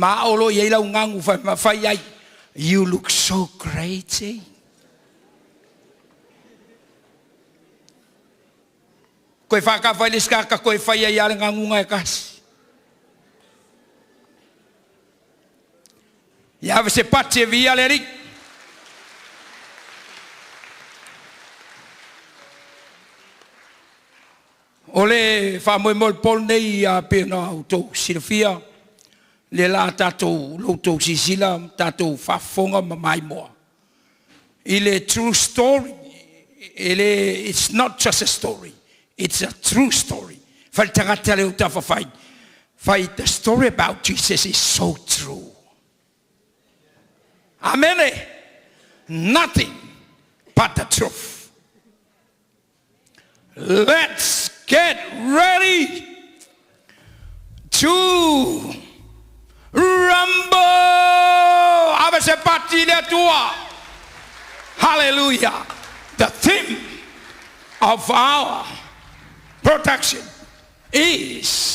Maolo yela ungangu fai. You look so great, eh? Koe whakawhailis ka koe whai ai ale ngangu ngai kasi. Ia se pati e via le rik. Ole whamoe mol pol nei a pēna au tō silafia. Le la tātou loutou sisila, tātou whafonga mamai moa. Ile true story. It's not just a story. It's a true story. Whai tangata leo tafa whai. Whai, the story about Jesus is so true. Amen. Nothing but the truth. Let's get ready to rumble. Avese pati le tua. Hallelujah. The theme of our protection is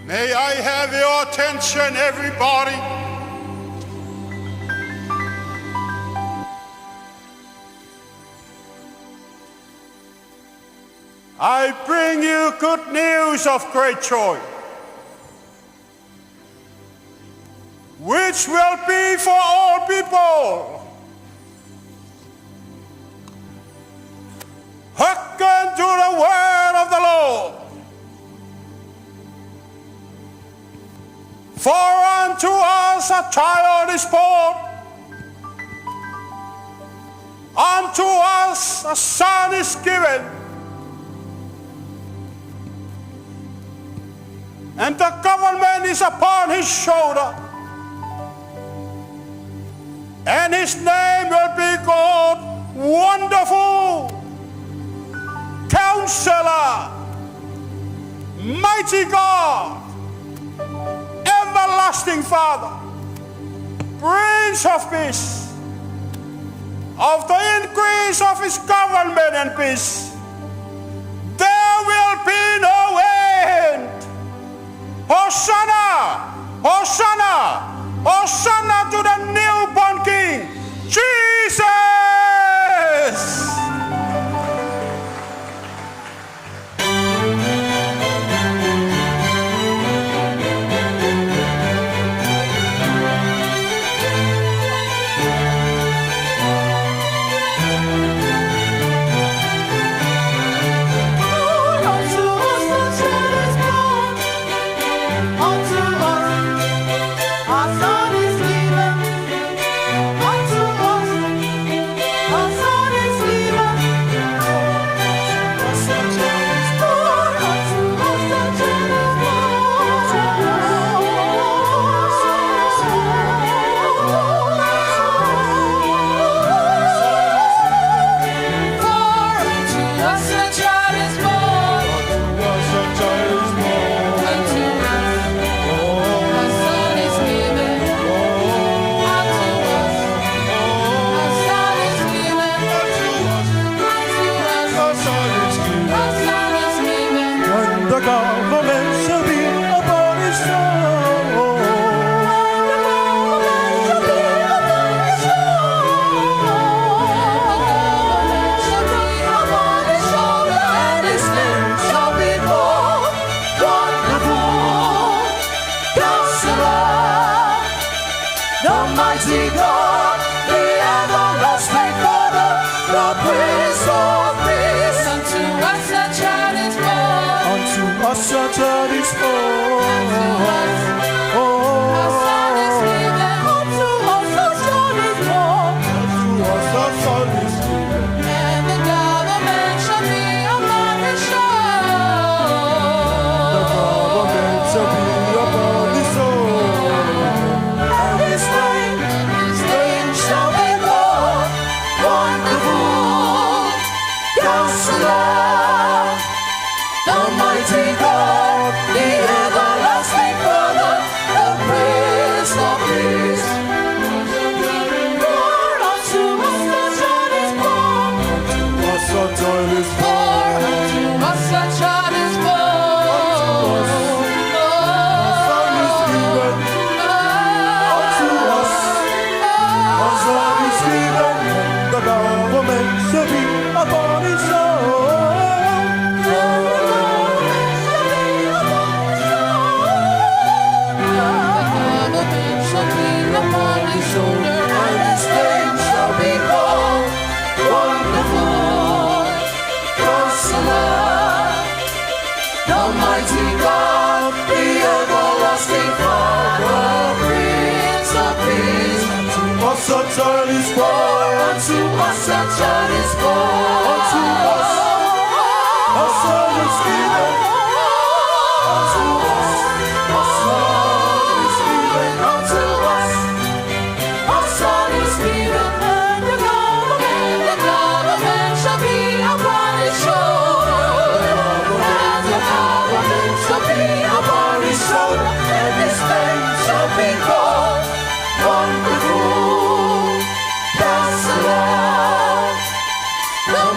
May I have your attention, everybody? I bring you good news of great joy, which will be for all people. Hearken to the word of the Lord. For unto us a child is born, unto us a son is given, and the government is upon his shoulder, and his name will be called Wonderful Counselor, Mighty God, Everlasting Father, Prince of Peace. Of the increase of his government and peace, there will be no end. Hosanna, Hosanna, Hosanna to the newborn King, Jesus!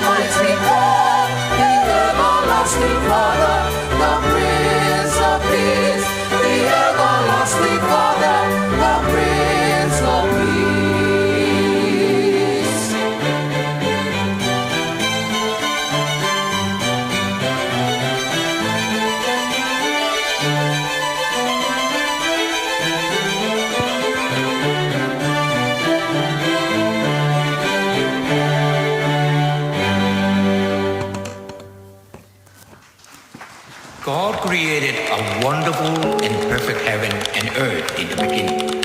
Mighty God, the everlasting Father, God created a wonderful and perfect heaven and earth in the beginning.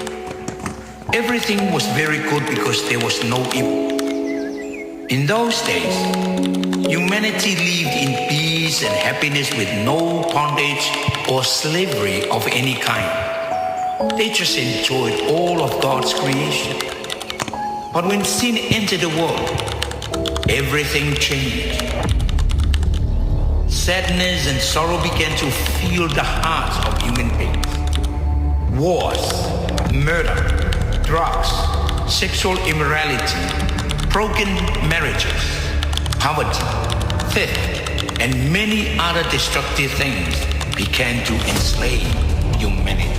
Everything was very good because there was no evil. In those days, humanity lived in peace and happiness with no bondage or slavery of any kind. They just enjoyed all of God's creation. But when sin entered the world, everything changed. Sadness and sorrow began to fill the hearts of human beings. Wars, murder, drugs, sexual immorality, broken marriages, poverty, theft, and many other destructive things began to enslave humanity.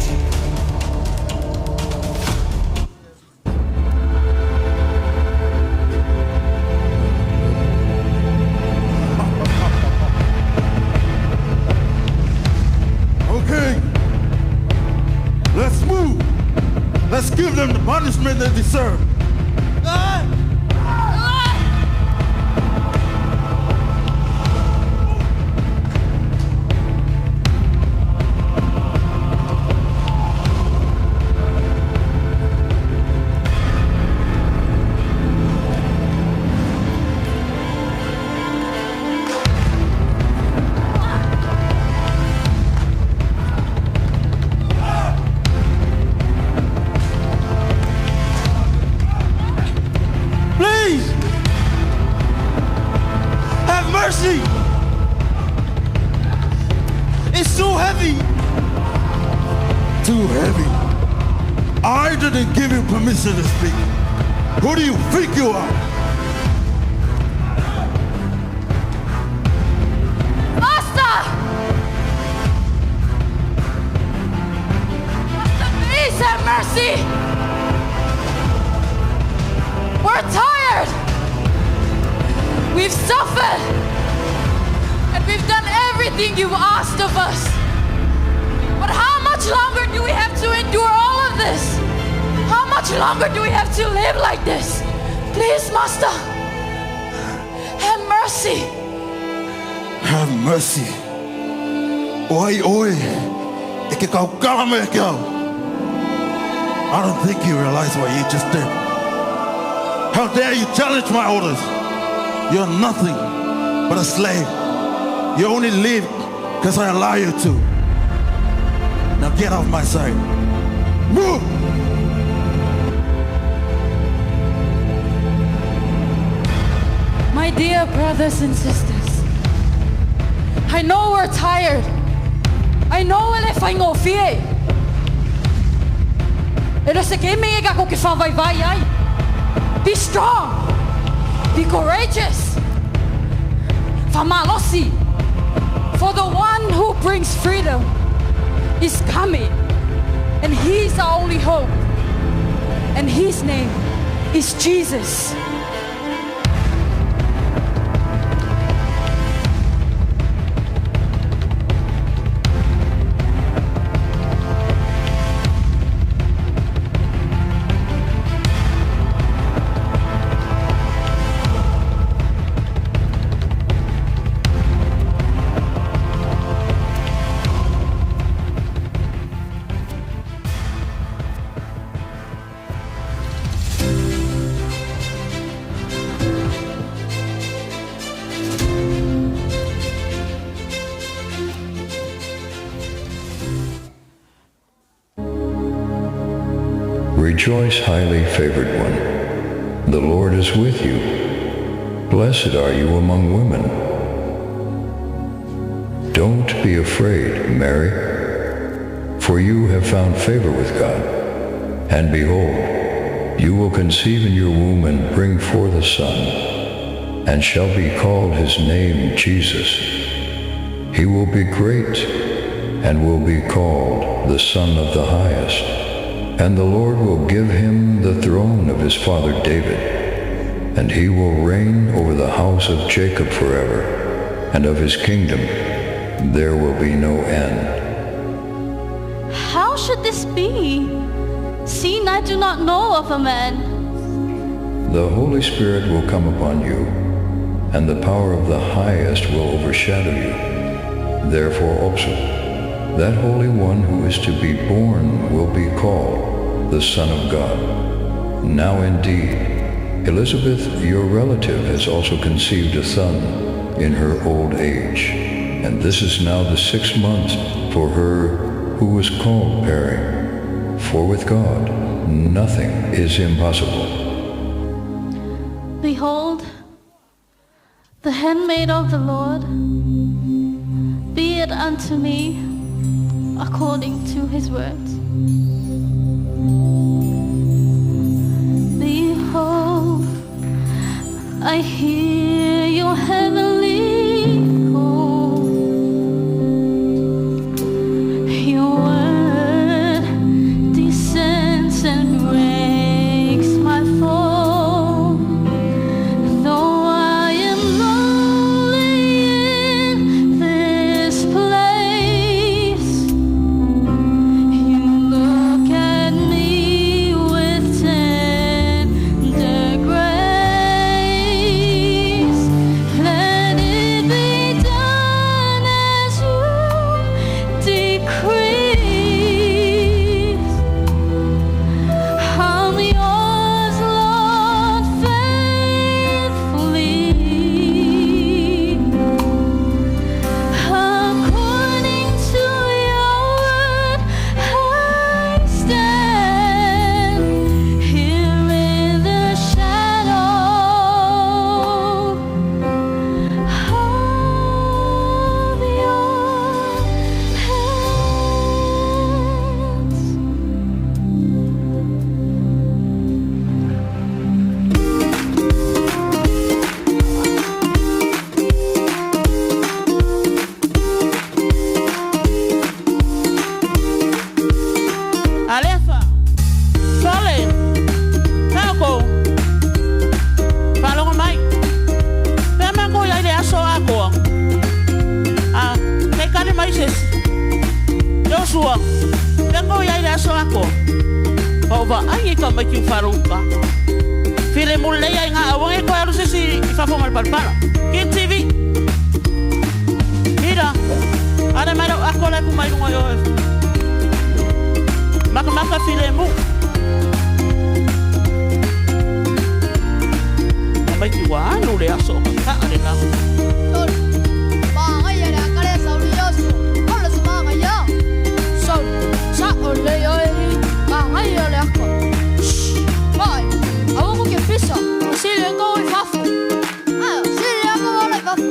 Let's give them the punishment they deserve. It's too heavy. Too heavy. I didn't give you permission to speak. Who do you think you are? Master! Master, please have mercy. We're tired. We've suffered. And we've done everything you've asked of us. But how much longer do we have to endure all of this? How much longer do we have to live like this? Please, Master, have mercy. Have mercy. Oi, oi. Ike kau kalame kau. I don't think you realize what you just did. How dare you challenge my orders? You're nothing but a slave. You only live because I allow you to. Now get off my side. Move! My dear brothers and sisters, I know we're tired. I know we're whaingo fie. Pero se que me ega ko ke whawaiwai ai. Be strong. Be courageous. Whamalosi. For the one who brings freedom is coming. And he's our only hope. And his name is Jesus. Rejoice, highly favored one. The Lord is with you. Blessed are you among women. Don't be afraid, Mary, for you have found favor with God. And behold, you will conceive in your womb and bring forth a son, and shall be called his name Jesus. He will be great, and will be called the Son of the Highest. And the Lord will give him the throne of his father David, and he will reign over the house of Jacob forever, and of his kingdom there will be no end. How should this be? Seeing I do not know of a man. The Holy Spirit will come upon you, and the power of the Highest will overshadow you. Therefore also, that Holy One who is to be born will be called the Son of God. Now indeed, Elizabeth, your relative, has also conceived a son in her old age, and this is now the 6th month for her who was called barren. For with God, nothing is impossible. Behold, the handmaid of the Lord, be it unto me according to his words. Behold, I hear your heavenly call. Your word descends and breaks my fall. Though I am lonely in this place, you look at me with tender grace. Let it be done as you decrease. I'm yours, Lord, faithfully. According to your word, I stand here in the shadow of your hands. Alefa, Sole, Kako, Palong Mai, Pema ko ya ile aso ako. Kay kani Maises, Joshua, Pema ya ile aso ako. Ova ay ikaw may yung farupa. File mo leya nga awang ikaw alo si ifafongal palpala. Kin TV. Mira, ada mara ako lang kumay ngayon. Maka file mo. May tuwa no le aso ka ale ka. Sol, mga yara kare sa uliyos. Hola sa mga ya. Sol, sa uliyos. Mga yara ako. Shh, boy. Awan ko kipisa. Sili ko ay fafo. Sili ako wala fafo.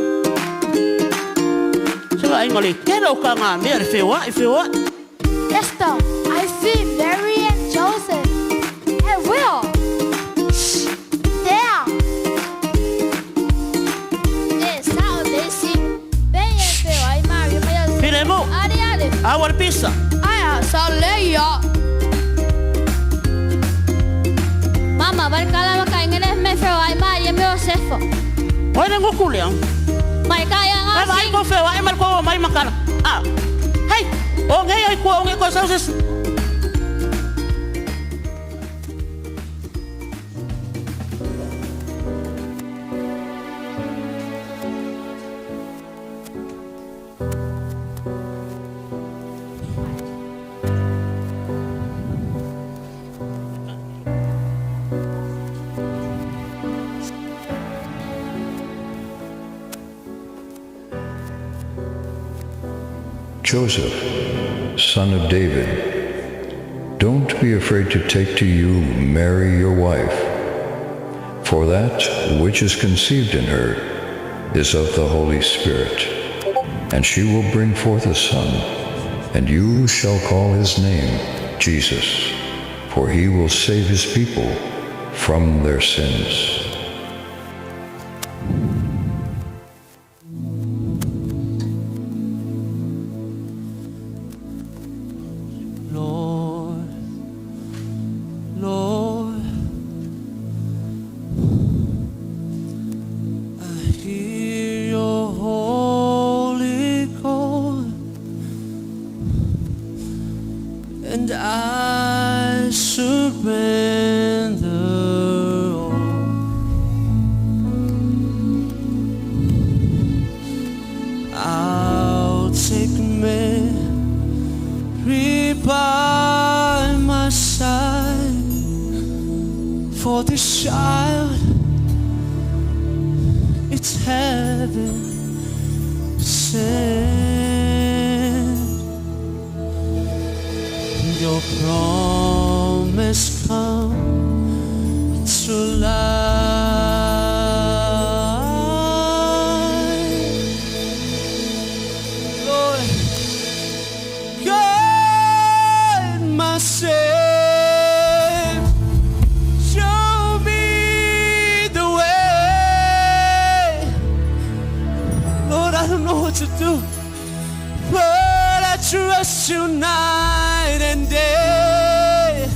So ay ngoli kero ka nga mer fewa. Esther, I see Mary and Joseph. And Will. Shh, there. Sao desi. Bem feo ay Mario mas. File mo. Ari. Awar pisa. Aya, sa leya. Mama, barkala makaingene me feo ay Mario me Josefo. Hoy nang kukuliang. May kaya nga Ay ko fewa ay mal ko may makana. Hey, ay ko sa sis. Joseph, son of David, don't be afraid to take to you Mary your wife, for that which is conceived in her is of the Holy Spirit, and she will bring forth a son, and you shall call his name Jesus, for he will save his people from their sins. And I surrender all. I'll by my side, for this child, it's heaven sent. Your promise come to life, Lord. Guide myself, show me the way. Lord, I don't know what to do, but I trust you night and day.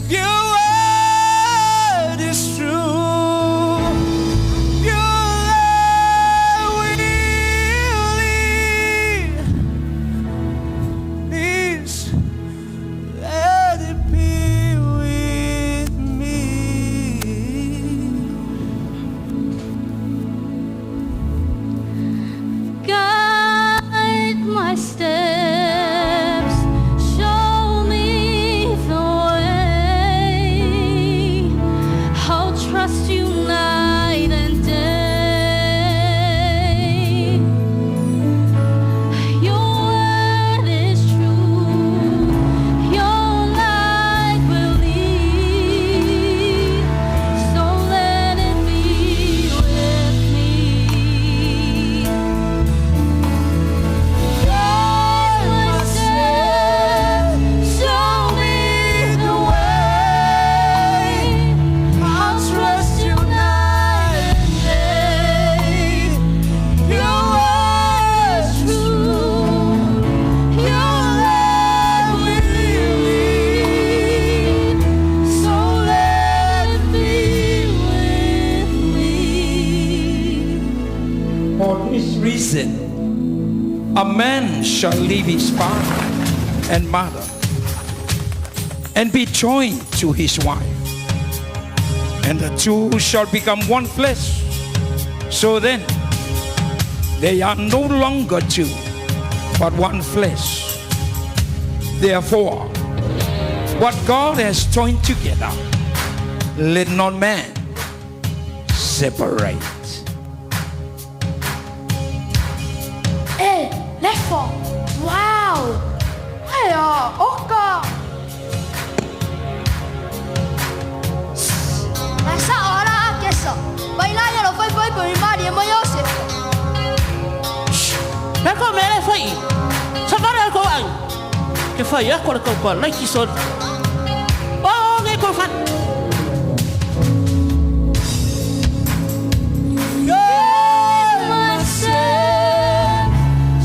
Your word is true. Your love will lead. Please let it be with me. Guide my steps, show me the way. I'll trust you night and day. Your word is true. Your light will lead. So let it be with me. Guide my steps, show me the way. I'll trust you night and day. Your word's true. Your love will lead. So let it be with me. For this reason, a man shall leave his father and mother and be joined to his wife, and the two shall become one flesh. So then, they are no longer two, but one flesh. Therefore, what God has joined together, let not man separate. Ê, Leffo! Wow! Ai à, Oka! Nasa ora kesa. Bailaya lo fai poi con i mari e moiose. Nako mele fai. Safara ko ang. Ke fai ako ko like son. Oh, nge ko fan. Guide myself,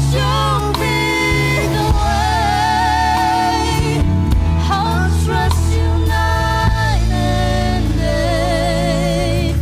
show me the way. I'll trust you night and day.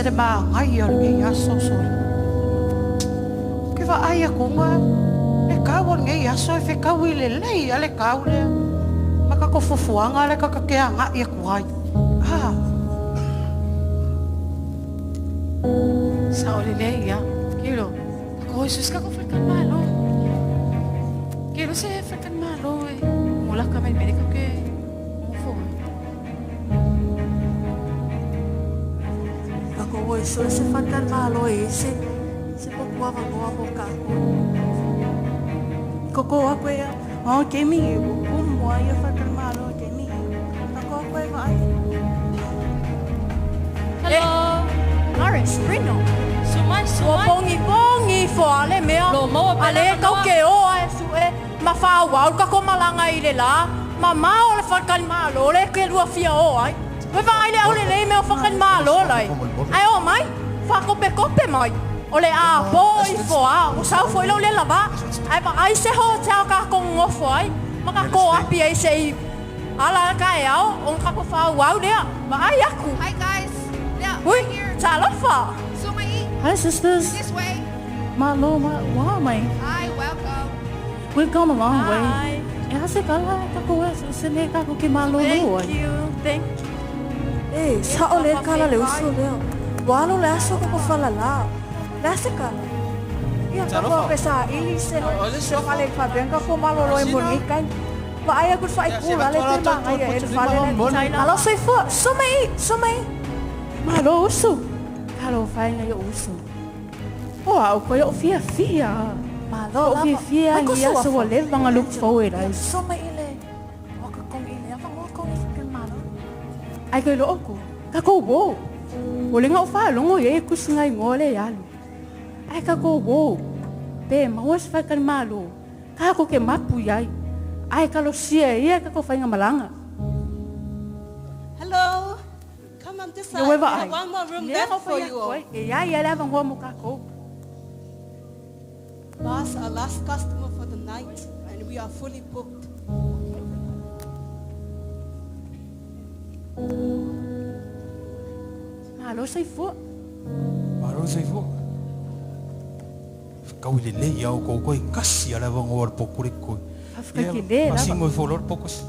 se de ma ngai o nge ya so so. Ke va ai ko nga. Le ka wo nge ya so fe ka wi le ale ka le. Maka ko fufuanga le ka ke anga ia ku ai. Ah. Sa ole le ya. Kilo. Ko Jesus ka ko frekan malo. Kilo se frekan malo eh. Mula ka may medico ke. Ako so se frekan malo eh se pokua va goa boka ko. Koko ako ya. Oh, ke mi ko mo ai frekan malo ke mi. Ako ako vai. Hello. Aris, Rino. Sumai. Bongi fo ale mea. Ale kau ke o ai su e mafauau ka ko malanga i le la. Mama o le whakan malo le ke lua fia o ai. We vai le au le me o whakan malo lai. Ai o mai, whakope mai. O le a po i fo a, o sau fo i lau le lava. Ai ma ai se ho tau ka ko ngofo ai. Maka ko api ai se i ala ka e au, on ka ko whauau lea. Ma ai aku. Hi guys. Yeah, Ui, here. talofa. Hi sisters. This way. Malo, wow, mate. Hi, welcome. We've come a long way. Hi. E hase kala kako e se ne kako ki malo lo. Thank you. Eh, sa ole kala le uso leo. Walo le aso kako fala la. Le ase kala. Ia kako ke sa ili se so kale fa benga ko malo lo e monika. Ma ai aku fa iku la le te manga e fale le. Alo sei fo, so mai. Malo uso. Kalo fa nga yo uso. Oh, au ko yo fia. Malo fia ia so le vanga look forward ai. So mai ile. Waka kong ile, apa mo kong ikan malo. Ai ko lo ko. Ka ko bo. O le nga fa longo ye ku singa ngole ya. Ai ka ko bo. Pe ma was fa kan malo. Ka ko ke mapu yai. Ai ka lo sia ia ka ko fa nga malanga. Hello. Come on this side. Yo We weva have ai. one more room left for you all. E ia leva ngo mo ka ko. Boss, our last customer for the night, and we are fully booked. Malo sei fo. Kau le ia o ko kasi ala wang o pokure ko. Afka ki le la. Asi mo folor pokos.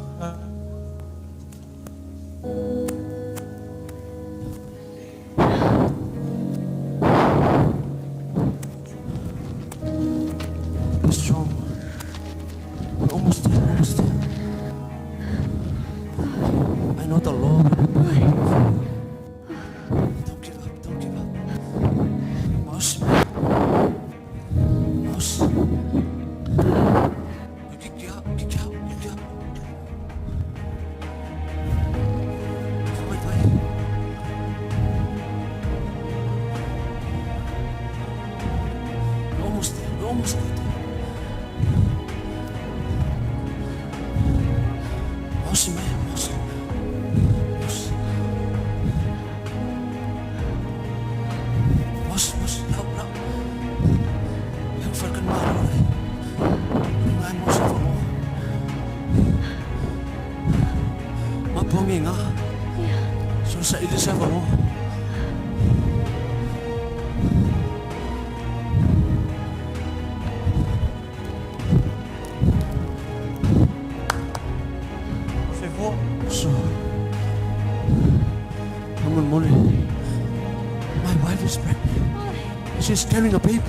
She's carrying a baby.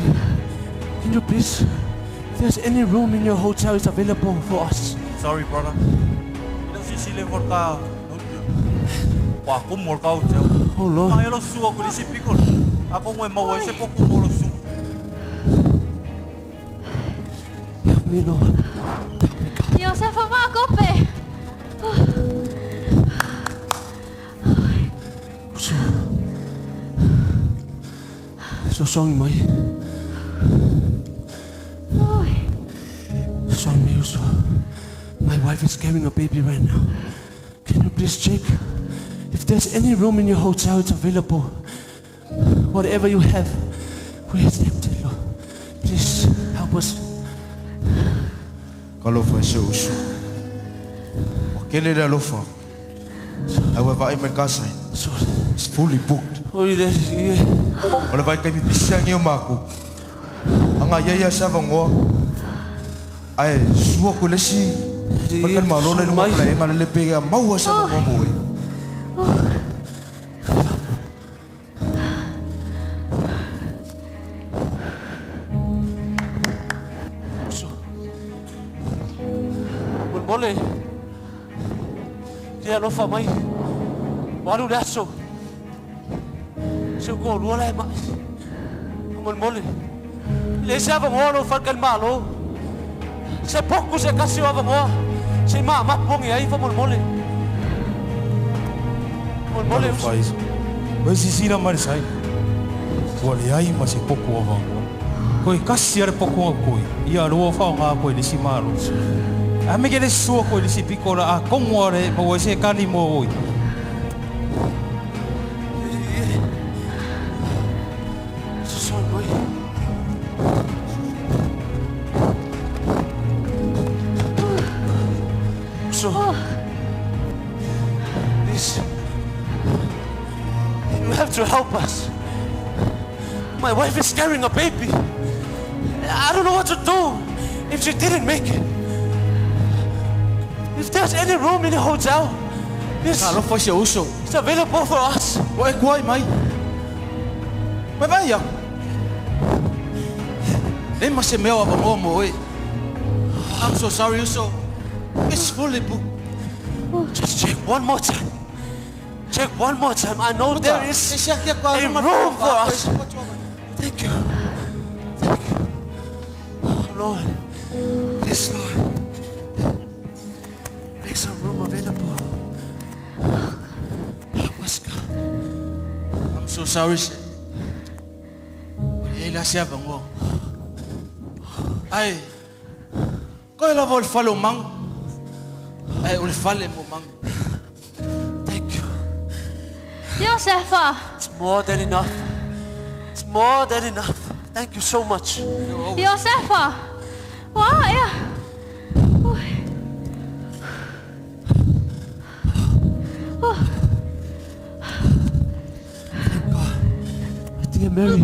Can you please, if there's any room in your hotel, it's available for us. Sorry, brother. Ilo si silver ka. Wa ko mor ka hotel. Oh Lord. Mga ilo su ako si pikol. Ako mo mawai se po ko mor su. Help me, Lord. Dios se fue a cope. So sorry, Mai. Sorry, Miuso. My wife is carrying a baby right now. Can you please check if there's any room in your hotel? It's available. Whatever you have, we accept it, Lord. Please help us. Kalofa se usu. Wakele le alofa. Ai wa vai me kasai. It's fully booked. Oi, Ole vai kai mi pisangi o maku. Anga ia savangoa. Ai sua ko lesi. Pakan malona no mai e ngale le pega maua savangoa mo. Mole. Dia no fa mai. Walu daso. Se go luala mai. Mole. Le sava ngolo fa calmalo. Se poco se kasi wa mo. Se ma pongi ai fa mole. Mole faz. Mas sisina mai sai. Wale ai ma se poco wa. Koi kasi ar poco koi. Ia ro fa nga koi le si malo. A me kele sua ko le si pikola a kongore mo se kani mo oi. So boy. So. Please. You have to help us. My wife is carrying a baby. I don't know what to do if she didn't make it. If there's any room in the hotel, it's available for us. Why mai? Vai ya. E ma se meo ava mo e. I'm so sorry Uso. It's fully booked. Just check one more time. Check one more time. I know there is a room for us. Thank you. Thank you. Oh, Lord. Yes, Lord. Make some room available. Let's go. I'm so sorry. Ela se avango. Ai. Ko ela vol falo mang. Ai ul fale mo mang. Thank you. Josefa. It's more than enough. It's more than enough. Thank you so much. Josefa. Wow, yeah. Dear Mary,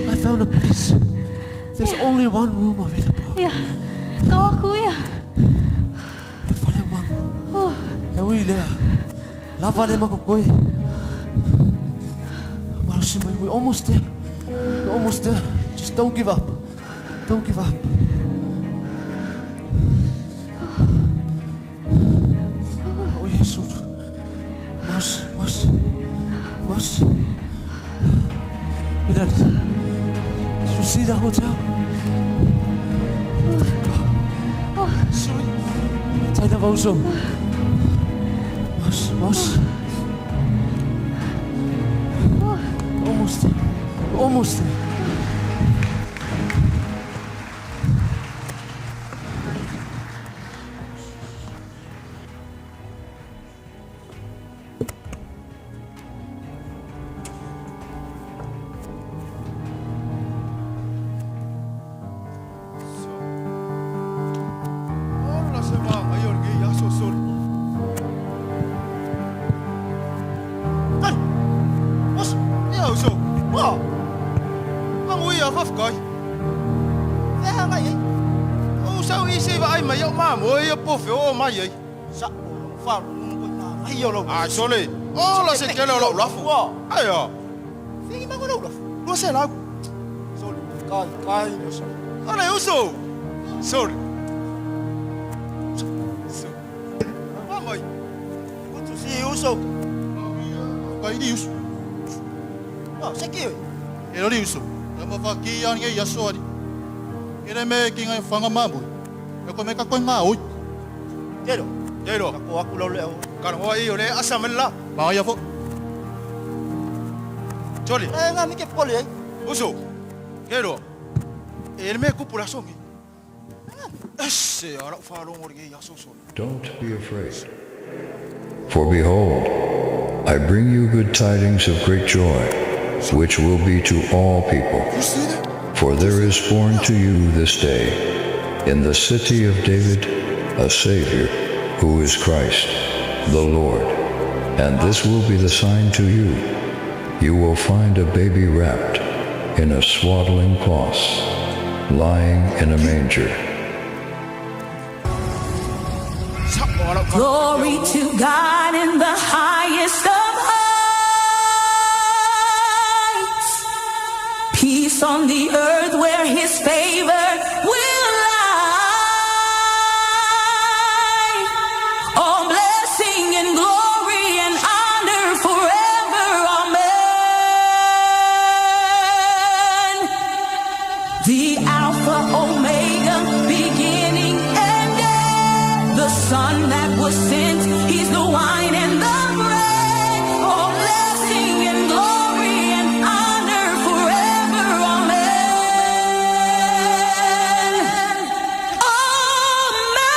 I found a place. There's only one room available. Yeah, kau aku ya. Ewi le, lava le makukoi. We're almost there. We're almost there. Just don't give up. Don't give up. Oh Jesus. Mas. Did you see the hotel? Sorry. Take the also. Mas. Almost there. Ah, sorry. Oh, la se kele lo lafu. Ayo. Fingi mango lo lafu. Lo se la. Sorry. Kai lo so. Ala uso. Sorry. Mamãe. Quanto se uso? Kai di uso. Ah, se que? Ele di uso. Lama fa ki yang ye yasori. Ele me ki ngai fanga mamu. E ko me ka ko nga oi. Dero. Ko aku lo le. Kan ho iyo le Samela. Ma ya fo. Joli. Nga mi ke pole ai. Uso. Kero. Ele me ku pula songi. Esse ara fa lo ngori ya so. Don't be afraid. For behold, I bring you good tidings of great joy, which will be to all people. For there is born to you this day, in the city of David, a Savior, who is Christ, the Lord. And this will be the sign to you. You will find a baby wrapped in a swaddling cloth, lying in a manger. Glory to God in the highest of heights. Peace on the earth where his favor will lie. All blessing and glory and honor forever. Amen. The Alpha, Omega, beginning and end. The Son that was sent, he's the wine and the bread. All blessing and glory and honor forever. Amen. Amen.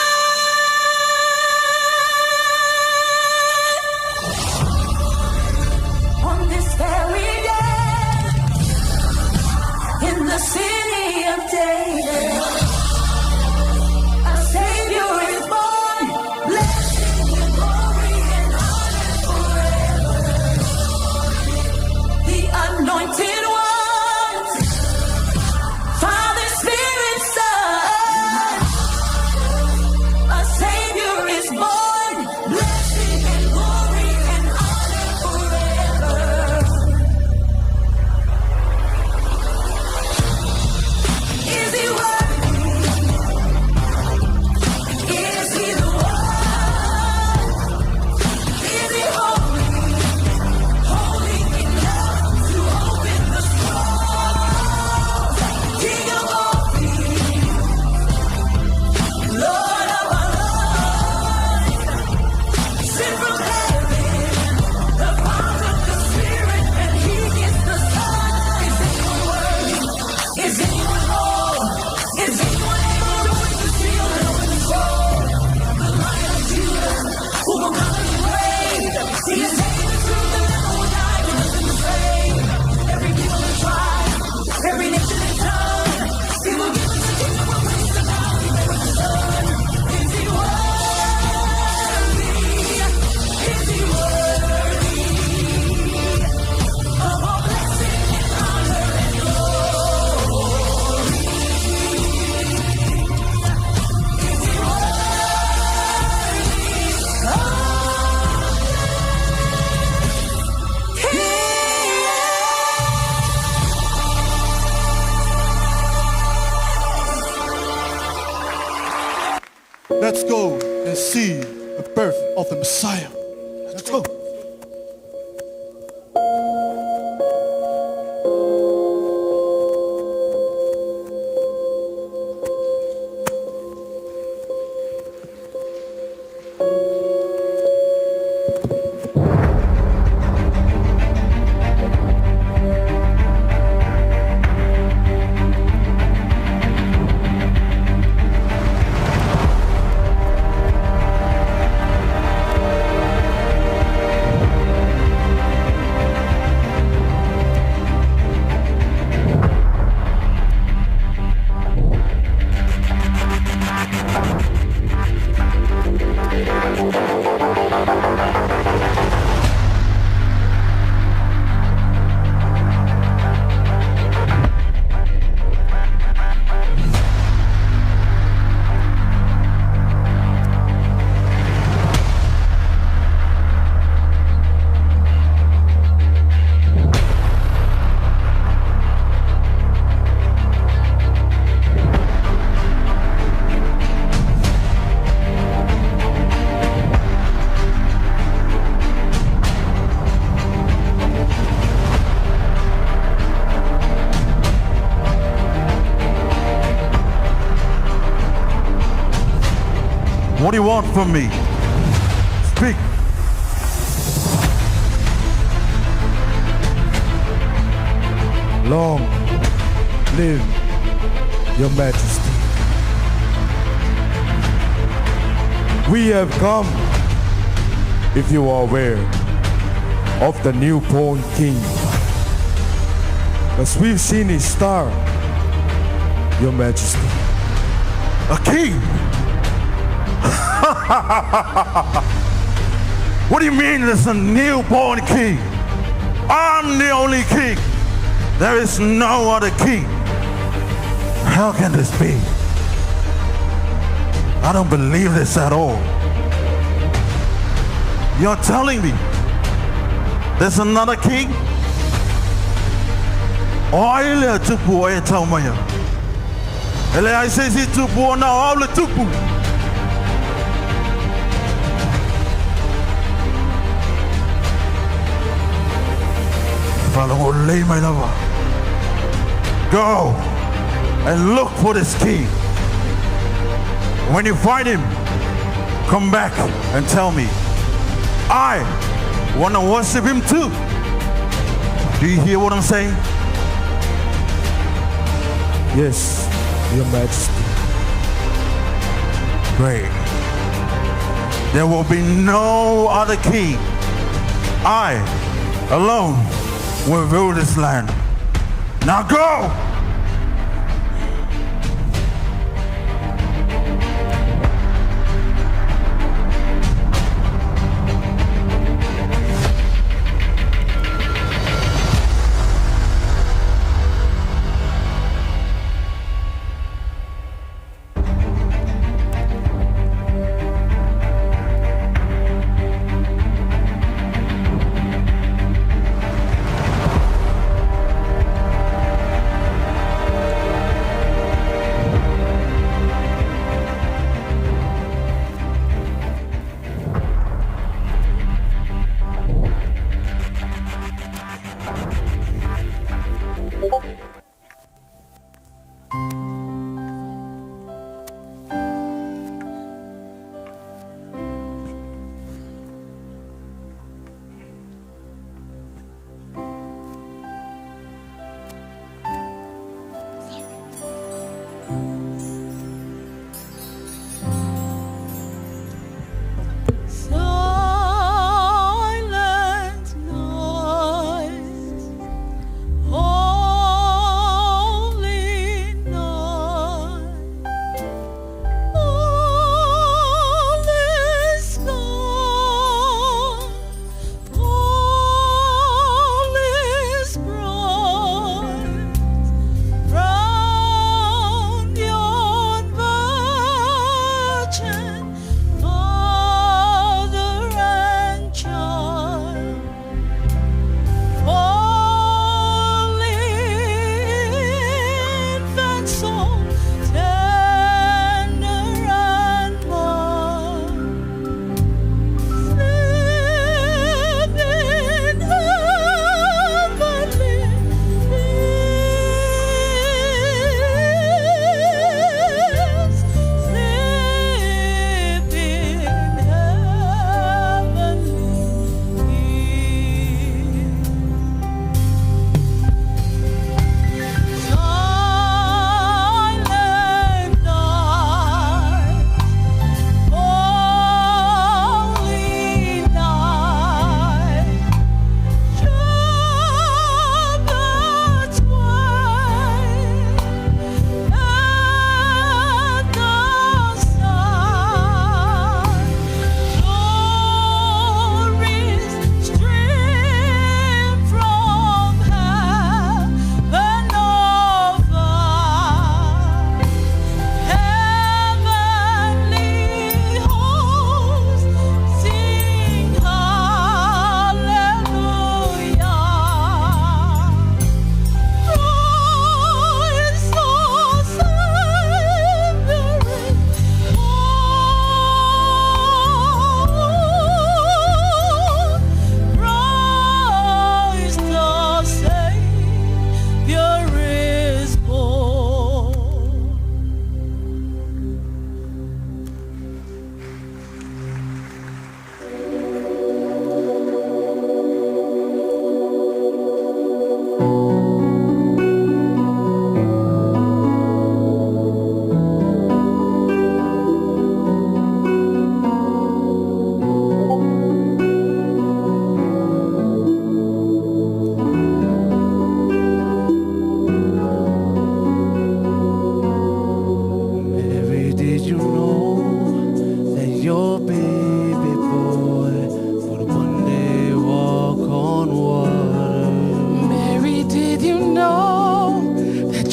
On this very day, in the city of David, a Savior is born. Blessing and glory and honor forever. The anointed ones, Father, Spirit, Son. A Savior is born. Blessing and glory and honor forever. Is he worthy? Is he the one? Is he holy? Holy enough to open the scroll. King of all kings, Lord of our lives, sent from heaven, the Father, the Spirit, and he is the Son. Is anyone worthy? Is anyone whole? Is anyone able to break the seal and open the scroll? The Lion of Judah, who will come and reign. He is taking the truth and never will die to nothing to say. Every people and tribe, every nation and tongue, he will give us the kingdom of praise and power. He may reign the Son. Is he worthy? Is he worthy of all blessing and honor and glory? Is he Let's go and see the birth of the Messiah. Let's go. What do you want from me? Speak. Long live your majesty. We have come, if you are aware, of the newborn king. As we've seen his star, your majesty. A king! What do you mean there's a newborn king? I'm the only king. There is no other king. How can this be? I don't believe this at all. You're telling me there's another king? Oile tupu e taumaya. Ele ai se si tupu na aule tupu. Follow lay my lover. Go and look for this king. When you find him, come back and tell me. I want to worship him too. Do you hear what I'm saying? Yes, Your Majesty. Great. There will be no other king. I alone will rule this land. Now go!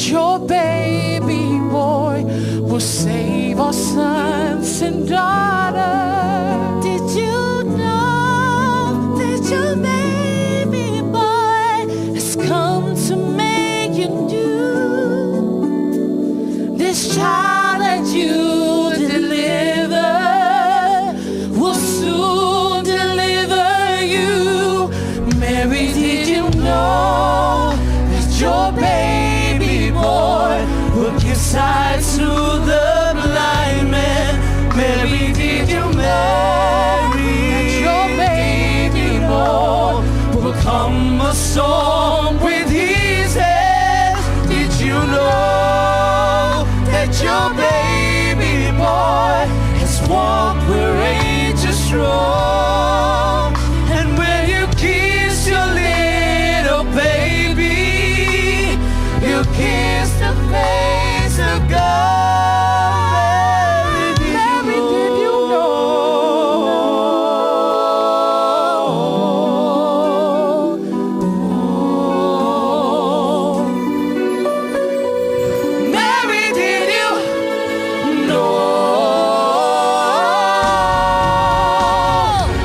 your baby boy will save our sons and daughters. Did you know that your baby boy has come to make you new? This child that you deliver will soon deliver you. Mary, did you know that your baby boy will give sight to the blind man? Mary, did you know that your baby boy will become a song with his hands? Did you know that your baby boy has walked where angels stroll? And when you kiss your little baby, you kiss the face of God. Mary, did you know? Mary, did you know?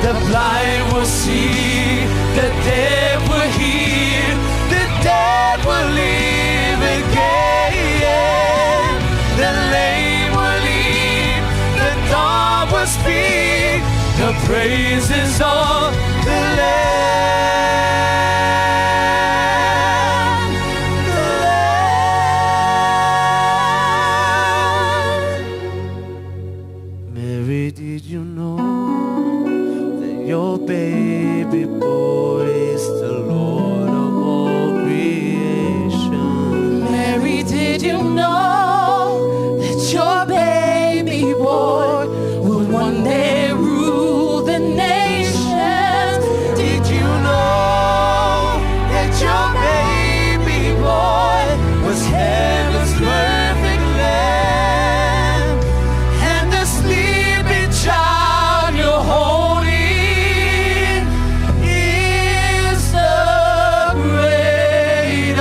The blind will see, the dead will hear, the dead will live again. The lame will leap, the dumb will speak, the praises of the Lamb. The Lamb. Mary, did you know that your baby boy is the Lord of all creation? Mary, did you know that your baby boy will one day rule the nations? Did you know that your baby boy was heaven's perfect lamb? And the sleeping child you're holding is the great I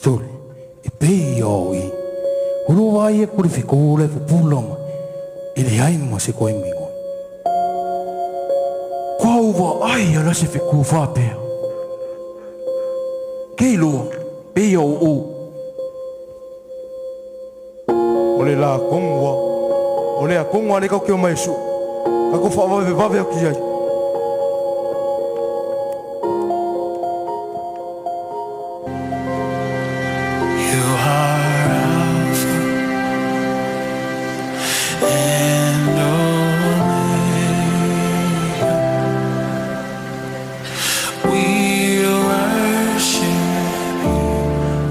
Sol, e pei au i. Uro vai e kuri whikore fu pulama. I le aima se koe mingo. Kua uwa ai ala se whiku whapea. Kei loa, pei au o. O le la kongwa. O le a kongwa le kau ki o mai su. Ako whawawe wawe o ki ai. You are Alpha and Omega. We worship you,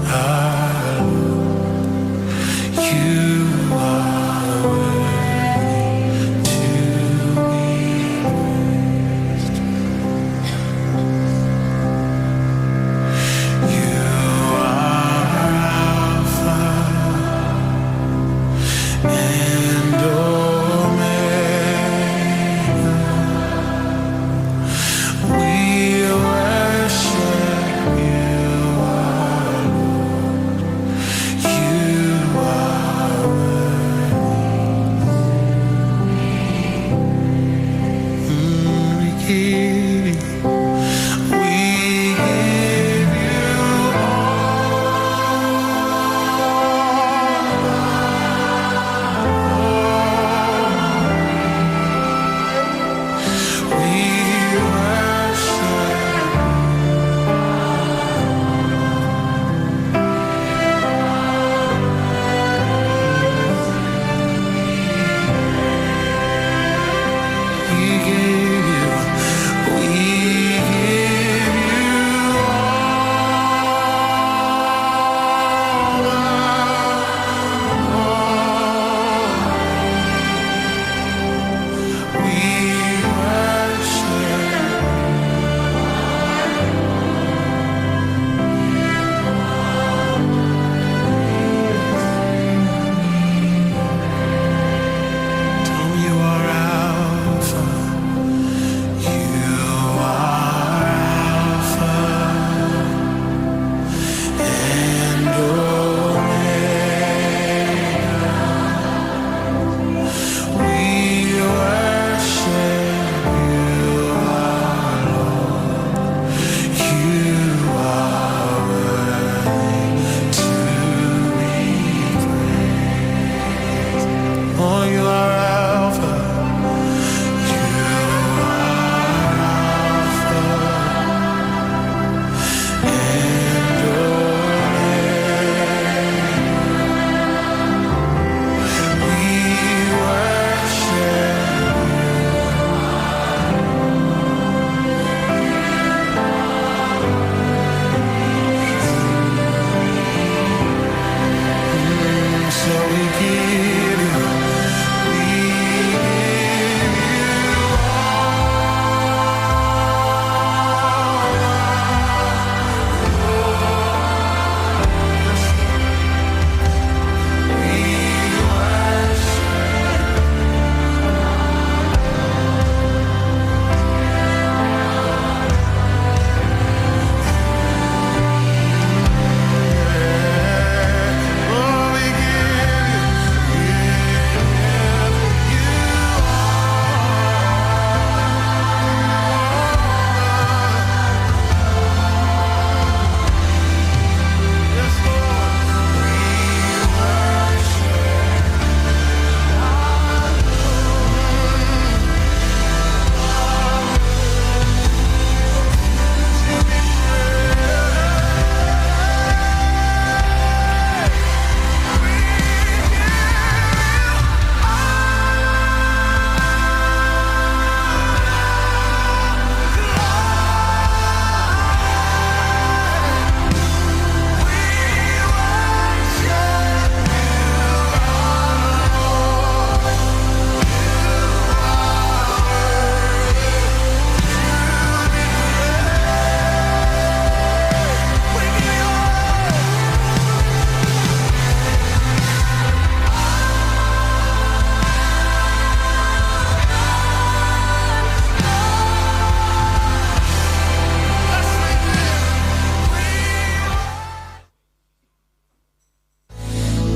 our Lord. You are worthy to be praised.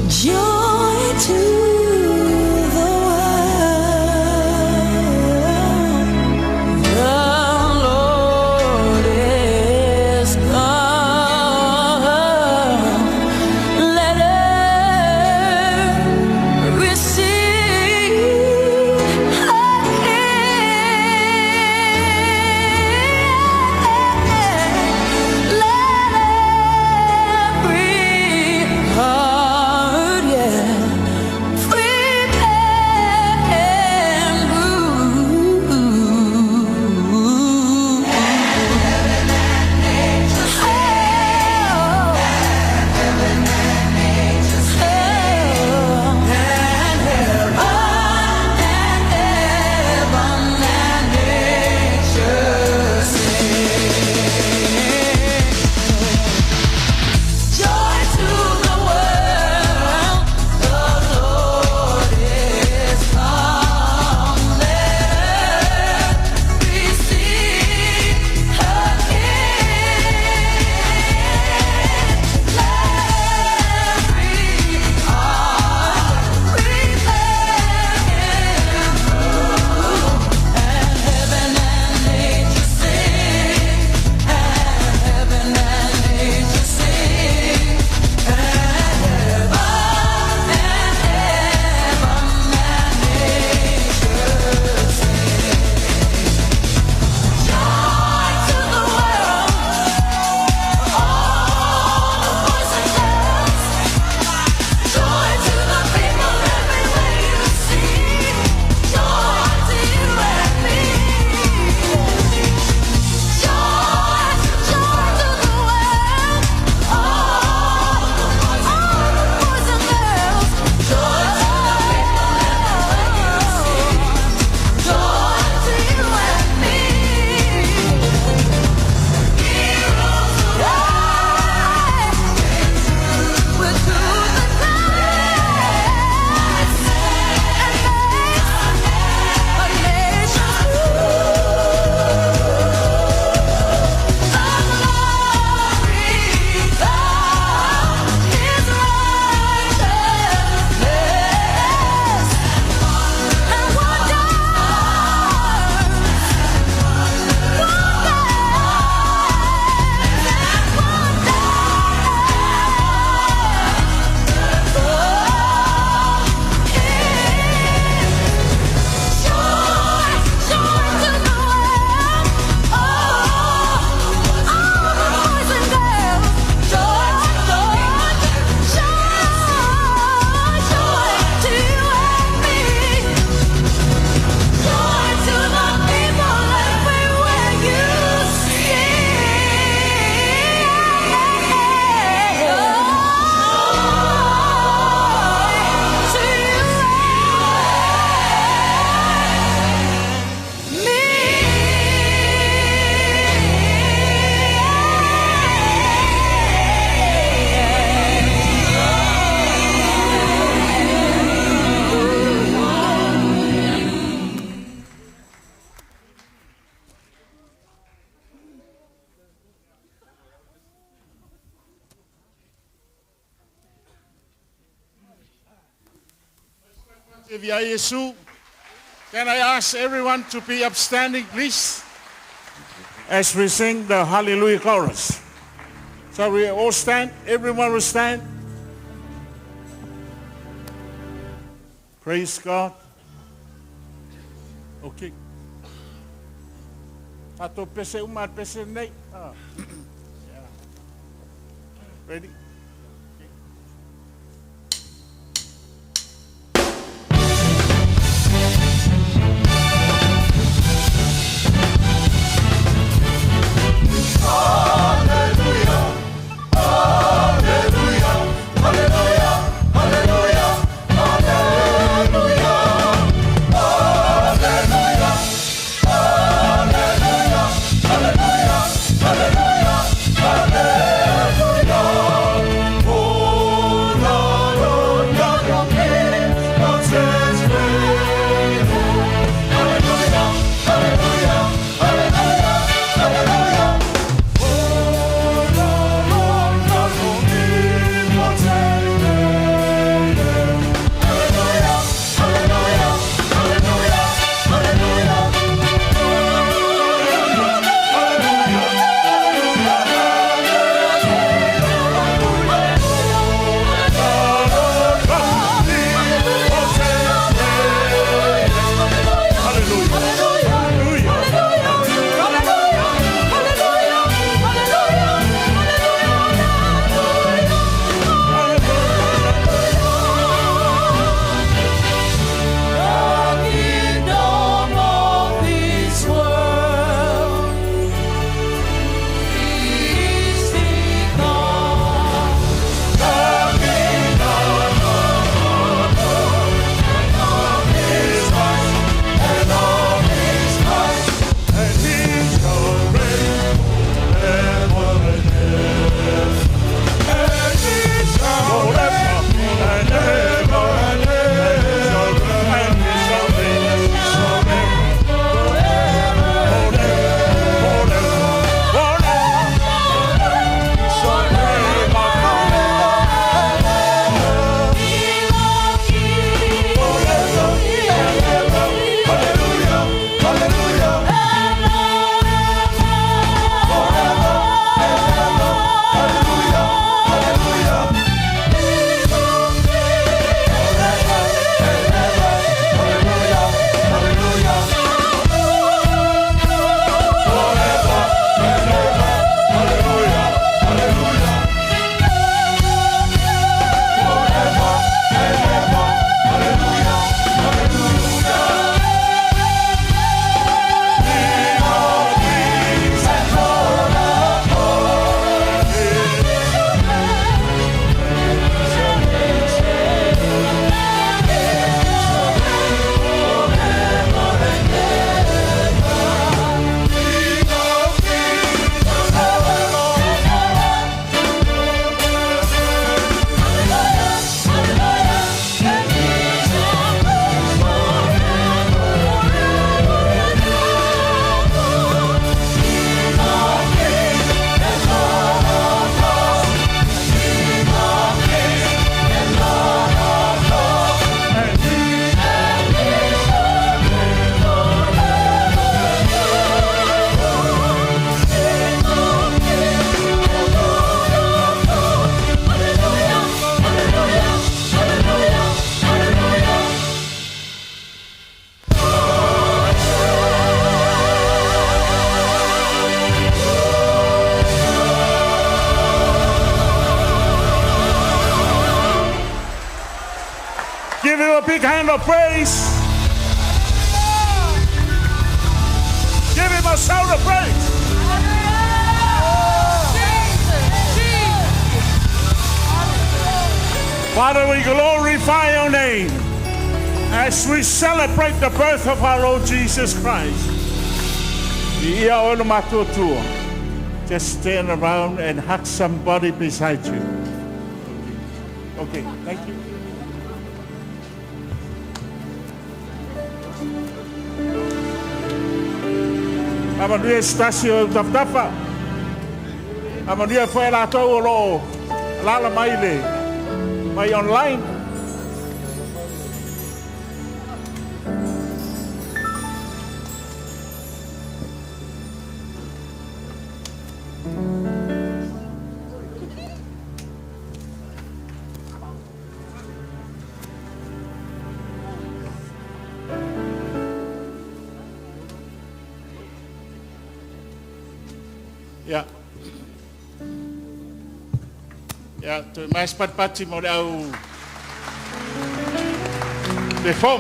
Joy to the world. The Lord is come. Let earth receive her King. Let every heart, Can I ask everyone to be upstanding, please, as we sing the Hallelujah chorus? So we all stand, everyone will stand. Praise God. Okay. Satu pese umat pese naik. Ready? Hallelujah, hallelujah, hallelujah. Give him a big hand of praise. Give him a shout of praise. Father, we glorify your name as we celebrate the birth of our Lord Jesus Christ. Just stand around and hug somebody beside you. Okay, thank you. Amanuia Stasio Taftafa. Amanuia foi lá todo lá na Mailei. Vai online. Ja, tu mais pat pati mo au de forma.